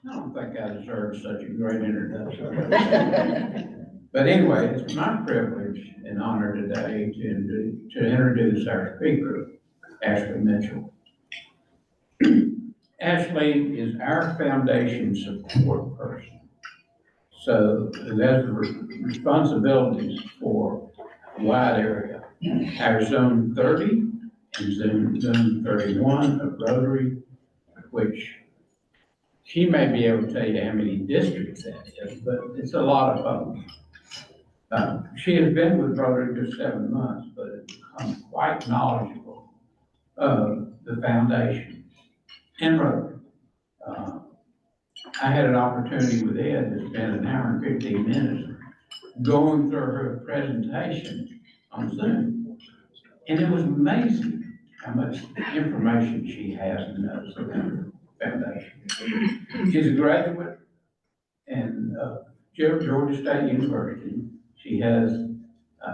I don't think I deserve such a great introduction. But anyway, it's my privilege and honor today to introduce our speaker, Ashley Mitchell. Ashley is our foundation support person. So who has the responsibilities for a wide area. Our Zone 30 and Zone 31 of Rotary, which she may be able to tell you how many districts that is, but it's a lot of folks. She has been with Rotary just 7 months, but has become quite knowledgeable of the foundation and Rotary. I had an opportunity with Ed to spend an hour and 15 minutes going through her presentation on Zoom. And it was amazing how much information she has and knows about the foundation. She's a graduate and Georgia State University. She has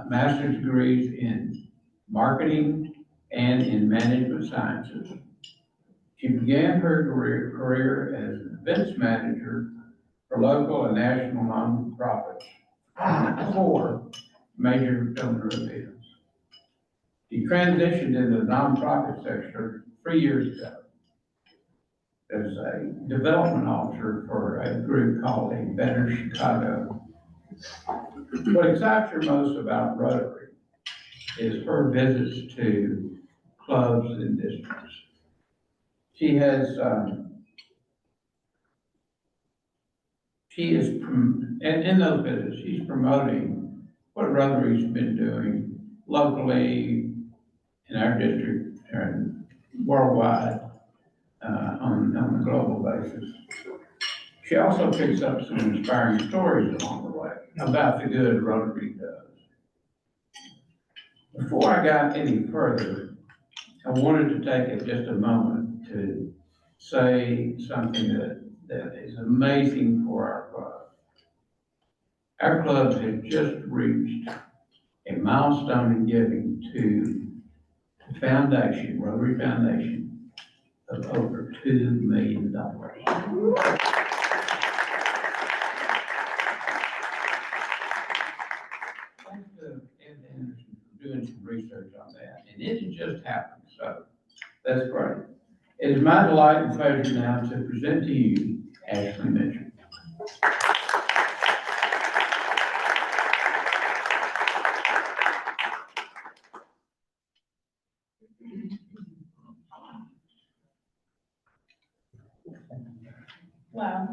master's degrees in marketing and in management sciences. She began her career as an events manager for local and national nonprofits for major donor events. She transitioned into the nonprofit sector 3 years ago as a development officer for a group called A Better Chicago. What excites her most about Rotary is her visits to clubs and districts. She has, and in those visits, she's promoting what Rotary's been doing locally in our district and worldwide on a global basis. She also picks up some inspiring stories along the way about the good Rotary does. Before I got any further, I wanted to take just a moment to say something that is amazing for our club. Our club has just reached a milestone in giving to the foundation, Rotary Foundation, of over $2 million. Thanks to Ed Anderson for doing some research on that, and it had just happened, so that's great. It is my delight and pleasure now to present to you Ashley Mitchell. Wow,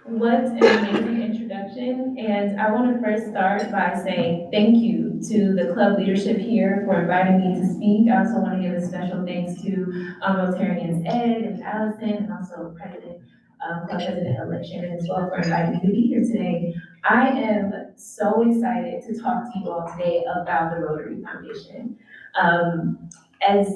what an amazing introduction. And I want to first start by saying thank you to the club leadership here for inviting me to speak. I also want to give a special thanks to Rotarians Ed and Allison, and also Club President-elect Shannon as well for inviting me to be here today. I am so excited to talk to you all today about the Rotary Foundation. As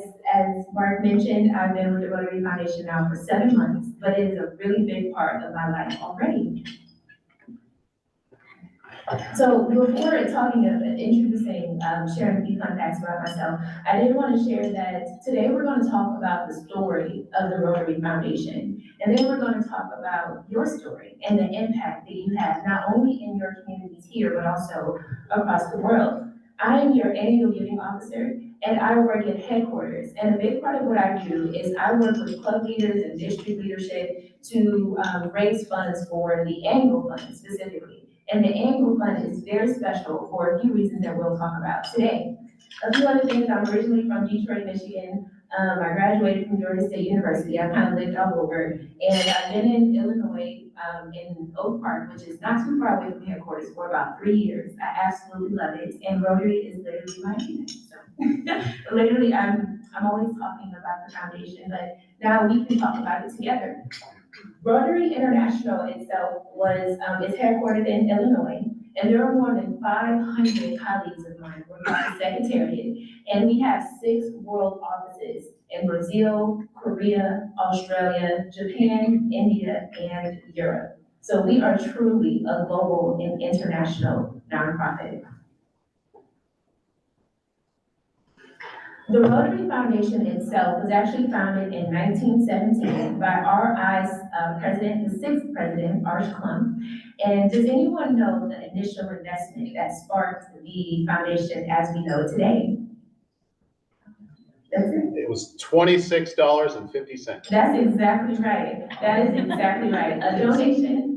Mark mentioned, I've been with the Rotary Foundation now for 7 months, but it is a really big part of my life already. So before introducing, sharing a few fun facts about myself, I did want to share that today we're going to talk about the story of the Rotary Foundation. And then we're going to talk about your story and the impact that you have, not only in your communities here, but also across the world. I am your annual giving officer, and I work at headquarters. And a big part of what I do is I work with club leaders and district leadership to raise funds for the annual fund specifically. And the annual fund is very special for a few reasons that we'll talk about today. A few other things, I'm originally from Detroit, Michigan. I graduated from Georgia State University. I kind of lived all over. And I've been in Illinois, in Oak Park, which is not too far away from headquarters, for about 3 years. I absolutely love it. And Rotary is literally my unit. So literally, I'm always talking about the foundation, but now we can talk about it together. Rotary International itself is headquartered in Illinois, and there are more than 500 colleagues of mine working at the Secretariat, and we have 6 world offices in Brazil, Korea, Australia, Japan, India, and Europe. So we are truly a global and international nonprofit. The Rotary Foundation itself was actually founded in 1917 highlighted by RI's president, the sixth president, Arch Klump. And does anyone know the initial investment that sparked the foundation as we know it today? That's it. It was $26.50. That's exactly right. That is exactly right. A donation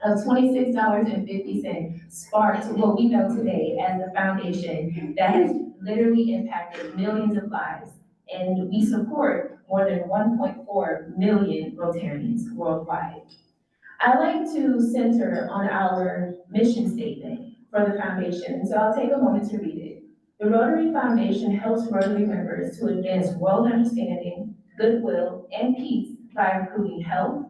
of $26.50 sparked what we know today as the foundation that has literally impacted millions of lives. And we support more than 1.4 million Rotarians worldwide. I like to center on our mission statement for the foundation, so I'll take a moment to read it. The Rotary Foundation helps Rotary members to advance world understanding, goodwill, and peace by improving health,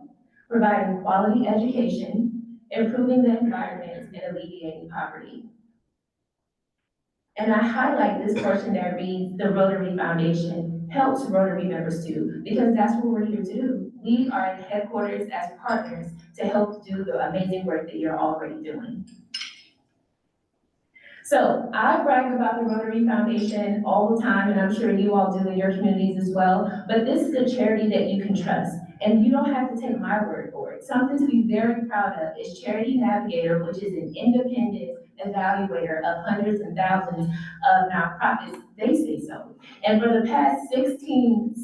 providing quality education, improving the environment, and alleviating poverty. And I highlight this portion that reads, the Rotary Foundation helps Rotary members do, because that's what we're here to do. We are at headquarters as partners to help do the amazing work that you're already doing. So I brag about the Rotary Foundation all the time, and I'm sure you all do in your communities as well, but this is a charity that you can trust, and you don't have to take my word for it. Something to be very proud of is Charity Navigator, which is an independent evaluator of hundreds and thousands of nonprofits. They say so. And for the past 16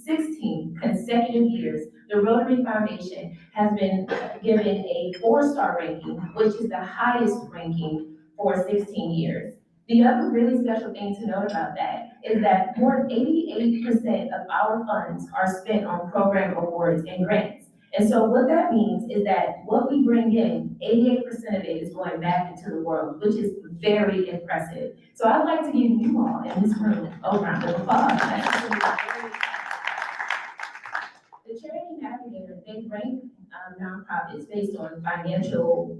consecutive years, the Rotary Foundation has been given a 4-star ranking, which is the highest ranking for 16 years. The other really special thing to note about that is that more than 88% of our funds are spent on program awards and grants. And so what that means is that what we bring in, 88% of it is going back into the world, which is very impressive. So I'd like to give you all in this room a round of applause. The Charity Navigator, they rank nonprofits based on financial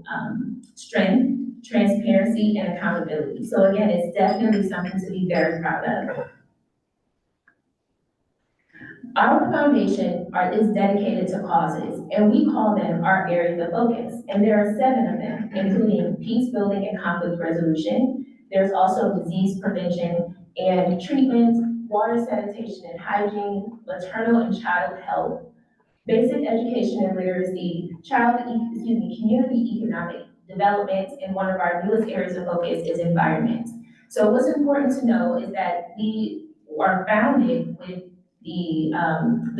strength, transparency, and accountability. So again, it's definitely something to be very proud of. Our foundation is dedicated to causes, and we call them our areas of focus. And there are 7 of them, including peace building and conflict resolution. There's also disease prevention and treatment, water sanitation and hygiene, maternal and child health, basic education and literacy, community economic development, and one of our newest areas of focus is environment. So what's important to know is that we are founded with the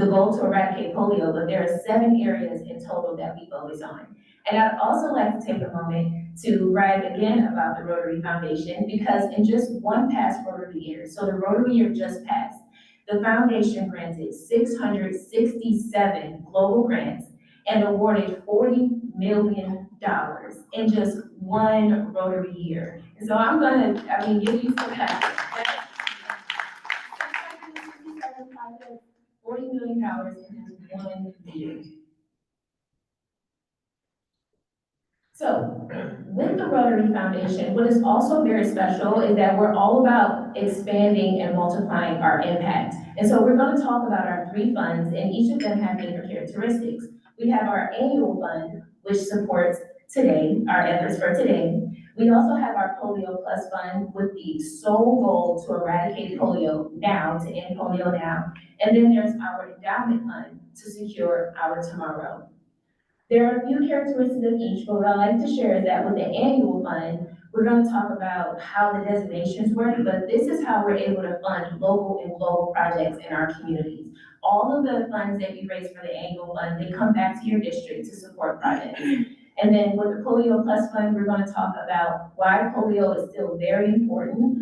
goal to eradicate polio, but there are 7 areas in total that we focus on. And I'd also like to take a moment to brag again about the Rotary Foundation, because in just one past Rotary year, so the Rotary year just passed, the foundation granted 667 global grants and awarded $40 million in just one Rotary year. And so I'm gonna, give you some facts. $40 million in just one year. So, with the Rotary Foundation, what is also very special is that we're all about expanding and multiplying our impact. And so we're going to talk about our 3 funds, and each of them have different characteristics. We have our annual fund, which supports today, our efforts for today. We also have our Polio Plus Fund with the sole goal to eradicate polio now, to end polio now. And then there's our endowment fund to secure our tomorrow. There are a few characteristics of each, but what I'd like to share is that with the annual fund, we're going to talk about how the designations work, but this is how we're able to fund local and global projects in our communities. All of the funds that you raise for the annual fund, they come back to your district to support projects. And then with the Polio Plus Fund, we're going to talk about why polio is still very important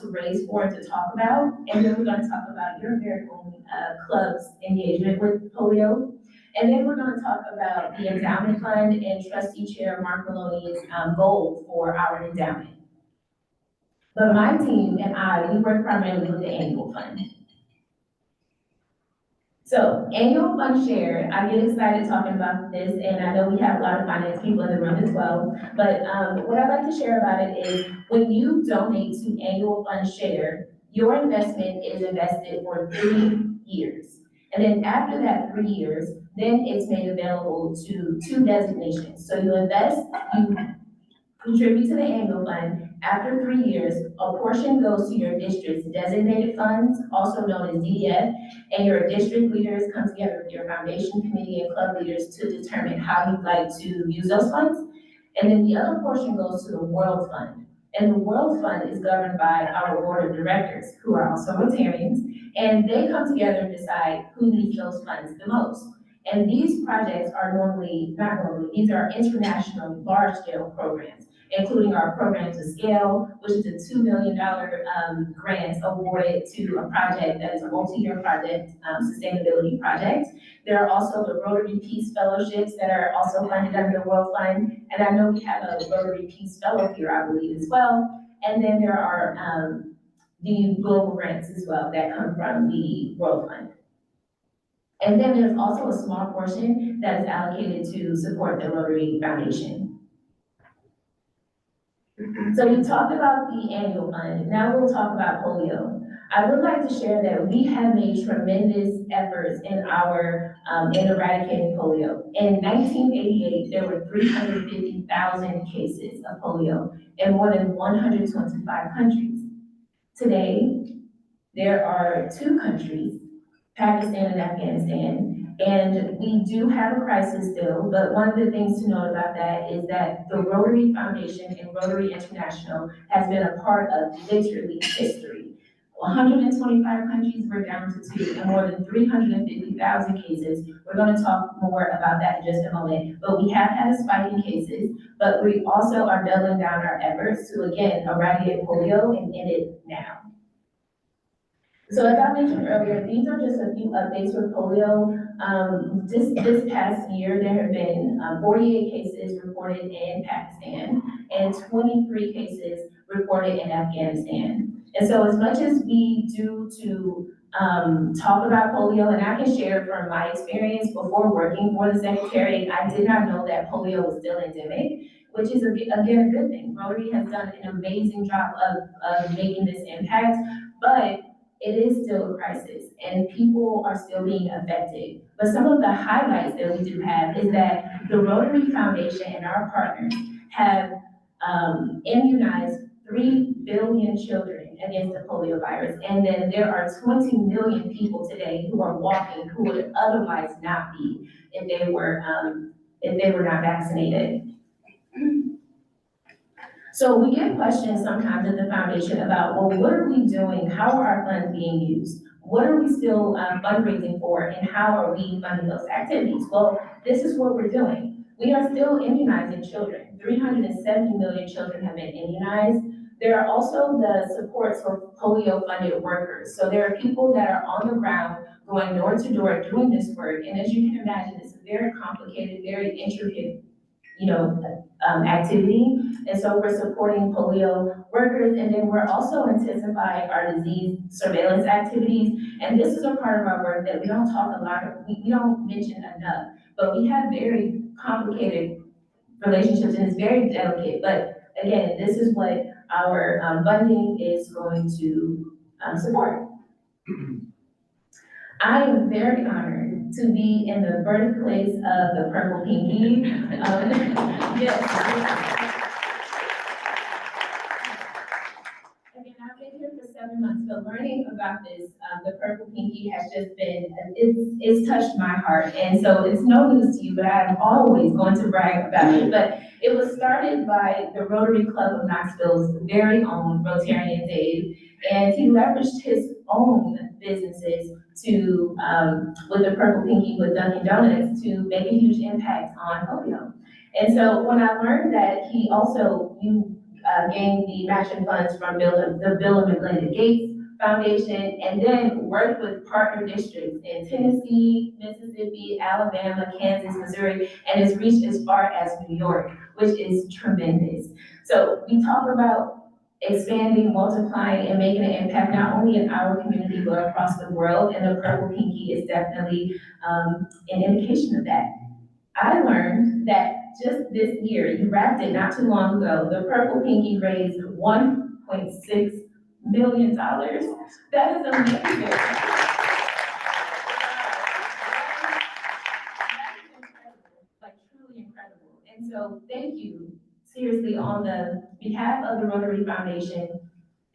to raise for and to talk about. And then we're going to talk about your very own club's engagement with polio. And then we're going to talk about the endowment fund and Trustee Chair Mark Maloney's goal for our endowment. But my team and I, we work primarily with the annual fund. So annual fund share, I get excited talking about this, and I know we have a lot of finance people in the room as well. But what I'd like to share about it is when you donate to annual fund share, your investment is invested for 3 years. And then after that 3 years, then it's made available to 2 designations. So you invest, you contribute to the annual fund. After 3 years, a portion goes to your district's designated funds, also known as DDF, and your district leaders come together with your foundation committee and club leaders to determine how you'd like to use those funds. And then the other portion goes to the World Fund. And the World Fund is governed by our board of directors, who are also Rotarians, and they come together and decide who needs those funds the most. And these projects are these are international large-scale programs, including our Program to Scale, which is a $2 million grant awarded to a project that is a multi-year project, sustainability project. There are also the Rotary Peace Fellowships that are also funded under the World Fund. And I know we have a Rotary Peace Fellow here, I believe, as well. And then there are the global grants as well that come from the World Fund. And then there's also a small portion that is allocated to support the Rotary Foundation. So we talked about the annual fund, now we'll talk about polio. I would like to share that we have made tremendous efforts in eradicating polio. In 1988, there were 350,000 cases of polio in more than 125 countries. Today, there are 2 countries, Pakistan and Afghanistan, and we do have a crisis still, but one of the things to note about that is that the Rotary Foundation and Rotary International has been a part of literally history. 125 countries, we're down to 2, and more than 350,000 cases. We're going to talk more about that in just a moment, but we have had a spike in cases, but we also are doubling down our efforts to, again, eradicate polio and end it now. So as I mentioned earlier, these are just a few updates with polio. This past year, there have been 48 cases reported in Pakistan and 23 cases reported in Afghanistan. And so as much as we do to talk about polio, and I can share from my experience before working for the Secretary, I did not know that polio was still endemic, which is again a good thing. Rotary has done an amazing job of making this impact, but it is still a crisis and people are still being affected. But some of the highlights that we do have is that the Rotary Foundation and our partners have immunized 3 billion children against the polio virus. And then there are 20 million people today who are walking who would otherwise not be if they were not vaccinated. So we get questions sometimes at the foundation about, well, what are we doing? How are our funds being used? What are we still fundraising for, and how are we funding those activities? Well, this is what we're doing. We are still immunizing children. 370 million children have been immunized. There are also the supports for polio-funded workers. So there are people that are on the ground going door to door doing this work. And as you can imagine, it's a very complicated, very intricate activity. And so we're supporting polio workers, and then we're also intensifying our disease surveillance activities. And this is a part of our work that we don't talk a lot of, we don't mention enough, but we have very complicated relationships and it's very delicate. But again, this is what our funding is going to support. I am very honored to be in the birthplace of the Purple Pinky. Yes. Again, I've been here for 7 months, but learning about this, the Purple Pinky has just been, it's touched my heart. And so it's no news to you, but I'm always going to brag about it. But it was started by the Rotary Club of Knoxville's very own Rotarian Dave, and he leveraged his own businesses to, with the Purple Pinky with Dunkin' Donuts, to make a huge impact on polio. And so when I learned that he also gained the matching funds from the Bill and Melinda Gates Foundation, and then worked with partner districts in Tennessee, Mississippi, Alabama, Kansas, Missouri, and has reached as far as New York, which is tremendous. So we talk about expanding, multiplying, and making an impact not only in our community, but across the world, and the Purple Pinky is definitely an indication of that. I learned that just this year, you wrapped it not too long ago, the Purple Pinky raised $1.6 million. That is amazing. Like truly incredible. And so thank you seriously, on the behalf of the Rotary Foundation,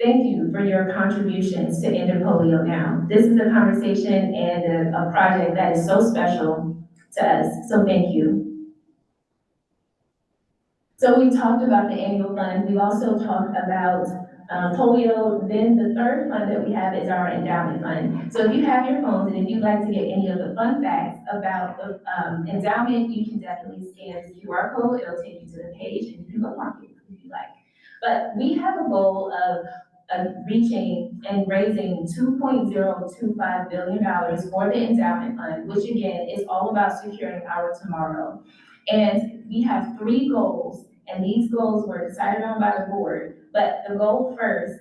thank you for your contributions to ending polio now. This is a conversation and a project that is so special to us, so thank you. So we talked about the annual fund, we've also talked about polio, then the third fund that we have is our endowment fund. So if you have your phones and if you'd like to get any of the fun facts about the endowment, you can definitely scan the QR code, it'll take you to the page and you can bookmark it if you like. But we have a goal of reaching and raising $2.025 billion for the endowment fund, which again is all about securing our tomorrow. And we have 3 goals, and these goals were decided on by the board. But the goal first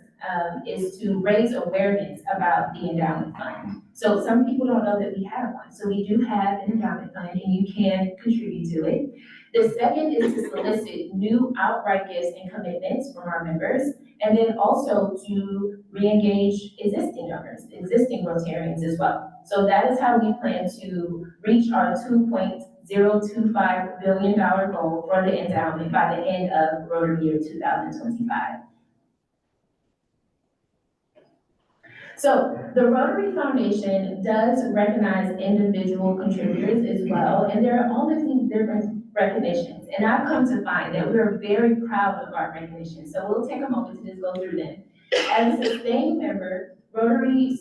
is to raise awareness about the endowment fund. So some people don't know that we have one. So we do have an endowment fund and you can contribute to it. The second is to solicit new outright gifts and commitments from our members. And then also to re-engage existing donors, existing Rotarians as well. So that is how we plan to reach our $2.025 billion goal for the endowment by the end of Rotary year 2025. So the Rotary Foundation does recognize individual contributors as well, and there are all of these different recognitions. And I've come to find that we're very proud of our recognitions, so we'll take a moment to just go through them. As a sustaining member, Rotary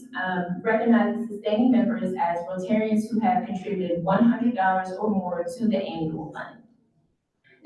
recognizes sustaining members as Rotarians who have contributed $100 or more to the annual fund.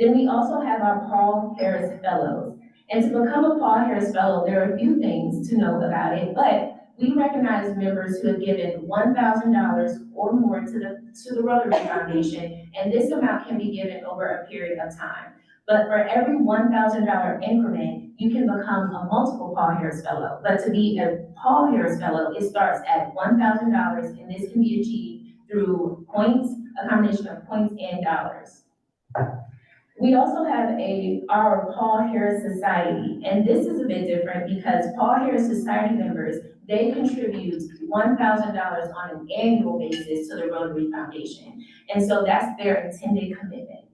Then we also have our Paul Harris Fellows. And to become a Paul Harris Fellow, there are a few things to know about it, but we recognize members who have given $1,000 or more to the Rotary Foundation, and this amount can be given over a period of time. But for every $1,000 increment, you can become a multiple Paul Harris Fellow. But to be a Paul Harris Fellow, it starts at $1,000, and this can be achieved through points, a combination of points and dollars. We also have our Paul Harris Society, and this is a bit different because Paul Harris Society members, they contribute $1,000 on an annual basis to the Rotary Foundation. And so that's their intended commitment.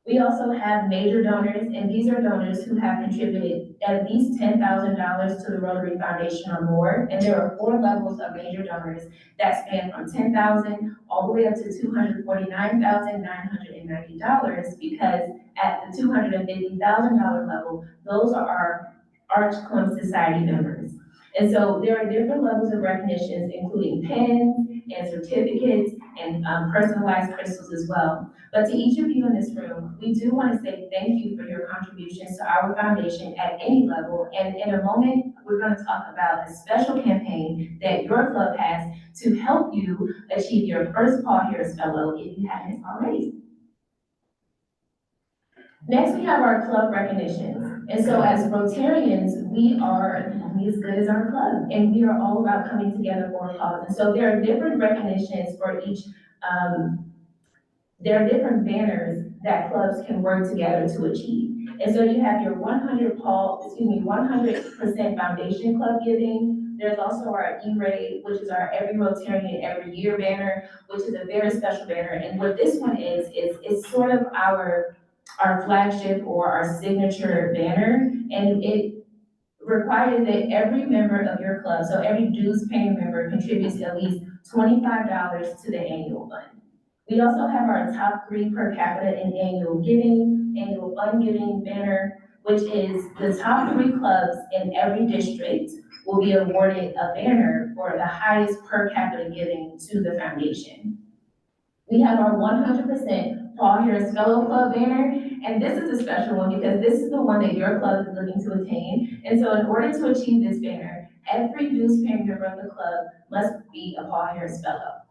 We also have major donors, and these are donors who have contributed at least $10,000 to the Rotary Foundation or more. And there are 4 levels of major donors that span from $10,000 all the way up to $249,990, because at the $250,000 level, those are our Arch Clump Society members. And so there are different levels of recognitions, including pins and certificates and personalized crystals as well. But to each of you in this room, we do want to say thank you for your contributions to our foundation at any level. And in a moment, we're going to talk about a special campaign that your club has to help you achieve your first Paul Harris Fellow if you haven't already. Next, we have our club recognitions. And so as Rotarians, we are as good as our club, and we are all about coming together for a cause. And so there are different recognitions for each, there are different banners that clubs can work together to achieve. And so you have your 100% foundation club giving. There's also our E-Raid, which is our Every Rotarian Every Year banner, which is a very special banner. And what this one is it's sort of our flagship or our signature banner, and it requires that every member of your club, so every dues paying member, contributes at least $25 to the annual fund. We also have our top 3 per capita in annual fund giving banner, which is the top 3 clubs in every district will be awarded a banner for the highest per capita giving to the foundation. We have our 100% Paul Harris Fellow Club banner, and this is a special one because this is the one that your club is looking to attain. And so in order to achieve this banner, every dues paying member of the club must be a Paul Harris Fellow.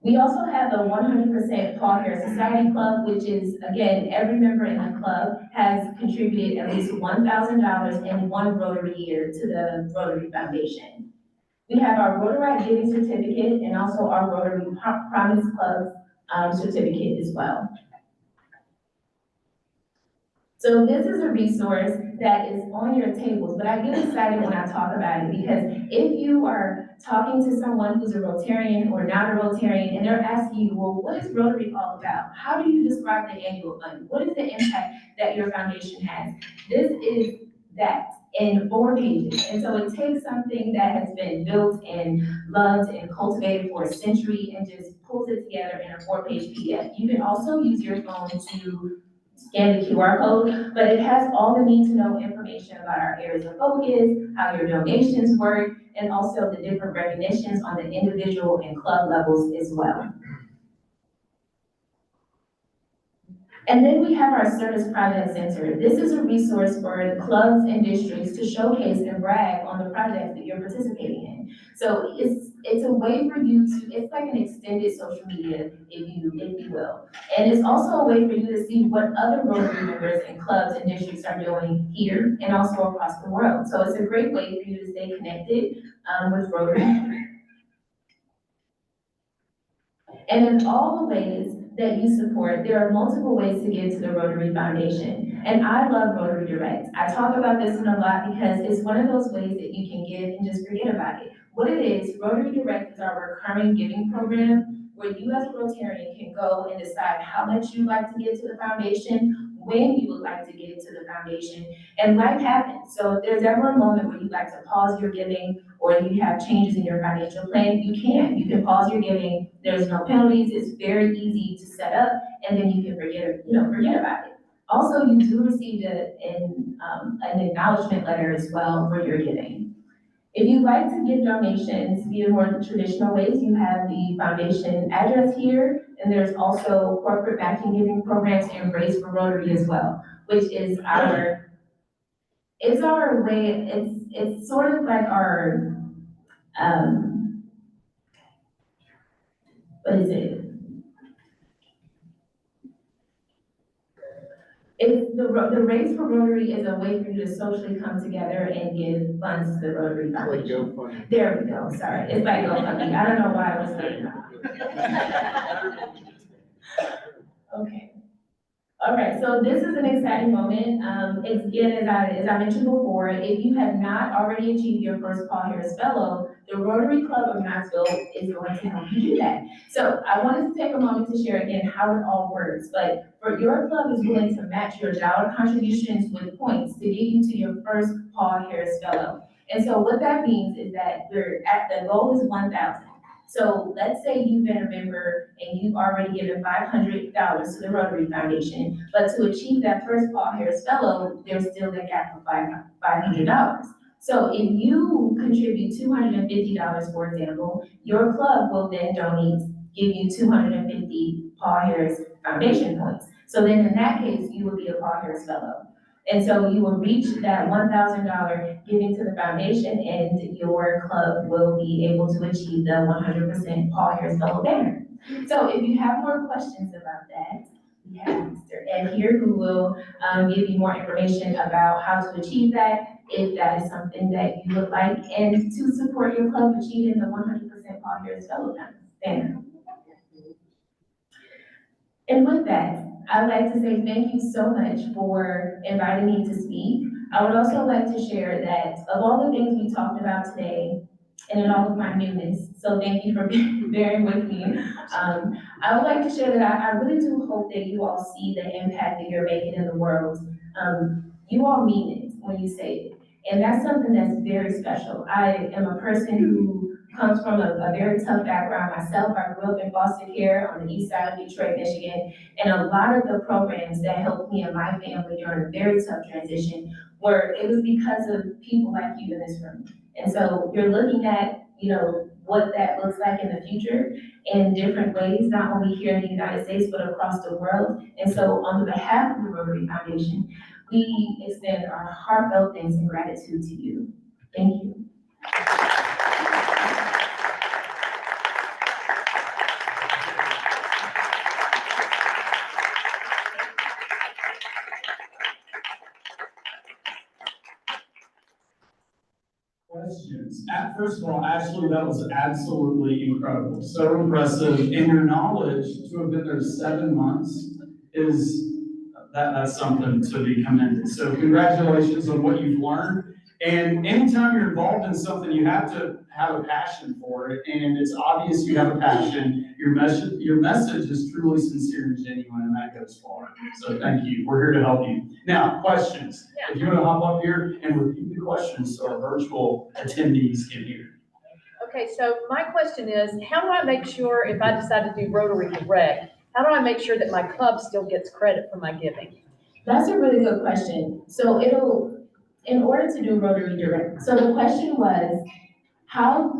We also have the 100% Paul Harris Society Club, which is, again, every member in the club has contributed at least $1,000 in 1 Rotary year to the Rotary Foundation. We have our Rotary Giving Certificate and also our Rotary Promise Club certificate as well. So this is a resource that is on your tables, but I get excited when I talk about it because if you are talking to someone who's a Rotarian or not a Rotarian, and they're asking you, well, what is Rotary all about? How do you describe the annual fund? What is the impact that your foundation has? This is that in 4 pages. And so it takes something that has been built and loved and cultivated for a century and just pulls it together in a 4-page PDF. You can also use your phone to scan the QR code, but it has all the need to know information about our areas of focus, how your donations work, and also the different recognitions on the individual and club levels as well. And then we have our Service Project Center. This is a resource for clubs and districts to showcase and brag on the projects that you're participating in. So it's a way for you to, it's like an extended social media, if you will. And it's also a way for you to see what other Rotary members and clubs and districts are doing here and also across the world. So it's a great way for you to stay connected with Rotary. And in all the ways that you support, there are multiple ways to give to the Rotary Foundation. And I love Rotary Direct. I talk about this one a lot because it's one of those ways that you can give and just forget about it. What it is, Rotary Direct is our recurring giving program where you as a Rotarian can go and decide how much you'd like to give to the foundation, when you would like to give to the foundation, and life happens. So if there's ever a moment where you'd like to pause your giving or you have changes in your financial plan, you can. You can pause your giving. There's no penalties. It's very easy to set up, and then you can forget about it. Also, you do receive an acknowledgement letter as well for your giving. If you'd like to give donations via more traditional ways, you have the foundation address here, and there's also corporate matching giving programs and Race for Rotary as well, which is our way, it's sort of like our, what is it? The Race for Rotary is a way for you to socially come together and give funds to the Rotary Foundation. GoFundMe. There we go, sorry, it's like GoFundMe, I don't know why I was saying that. Okay. All right, so this is an exciting moment. It's again, as I mentioned before, if you have not already achieved your first Paul Harris Fellow, the Rotary Club of Knoxville is going to help you do that. So I wanted to take a moment to share again how it all works, but for your club is willing to match your dollar contributions with points to get you to your first Paul Harris Fellow. And so what that means is that the goal is 1,000. So let's say you've been a member and you've already given $500 to the Rotary Foundation, but to achieve that first Paul Harris Fellow, there's still the gap of $500. So if you contribute $250, for example, your club will then give you 250 Paul Harris Foundation points. So then in that case, you will be a Paul Harris Fellow. And so you will reach that $1,000 giving to the foundation, and your club will be able to achieve the 100% Paul Harris Fellow banner. So if you have more questions about that, we have Mr. Ed here who will give you more information about how to achieve that, if that is something that you would like, and to support your club achieving the 100% Paul Harris Fellow banner. And with that, I'd like to say thank you so much for inviting me to speak. I would also like to share that of all the things we talked about today, and in all of my newness, so thank you for bearing with me. I would like to share that I really do hope that you all see the impact that you're making in the world. You all mean it when you say it, and that's something that's very special. I am a person who comes from a very tough background myself. I grew up in foster care on the east side of Detroit, Michigan, and a lot of the programs that helped me and my family during a very tough transition it was because of people like you in this room. And so you're looking at, what that looks like in the future in different ways, not only here in the United States, but across the world. And so on behalf of the Rotary Foundation, we extend our heartfelt thanks and gratitude to you. Thank you. Questions. First of all, Ashley, that was absolutely incredible. So impressive. And your knowledge to have been there 7 months that's something to be commended. So congratulations on what you've learned. And anytime you're involved in something, you have to have a passion for it, and it's obvious you have a passion. Your message is truly sincere and genuine, and that goes far. So thank you. We're here to help you. Now, questions. If you want to hop up here and repeat the questions so our virtual attendees can hear. Okay, so my question is, how do I make sure if I decide to do Rotary Direct, how do I make sure that my club still gets credit for my giving? That's a really good question. So in order to do Rotary Direct, so the question was,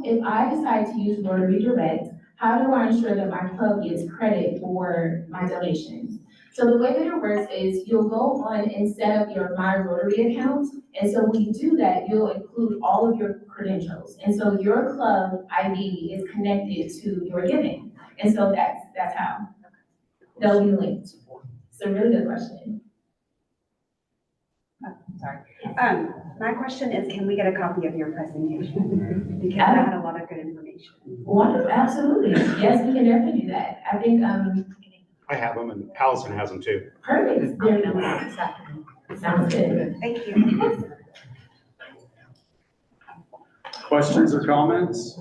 if I decide to use Rotary Direct, how do I ensure that my club gets credit for my donations? So the way that it works is you'll go on and set up your My Rotary account. And so when you do that, you'll include all of your credentials. And so your club ID is connected to your giving. And so that's how they'll be linked. It's a really good question. Sorry. My question is, can we get a copy of your presentation? Because I had a lot of good information. Wonderful, absolutely. Yes, we can definitely do that. I think, I have them and Allison has them too. perfect. There you go. Sounds good. Thank you. Questions or comments?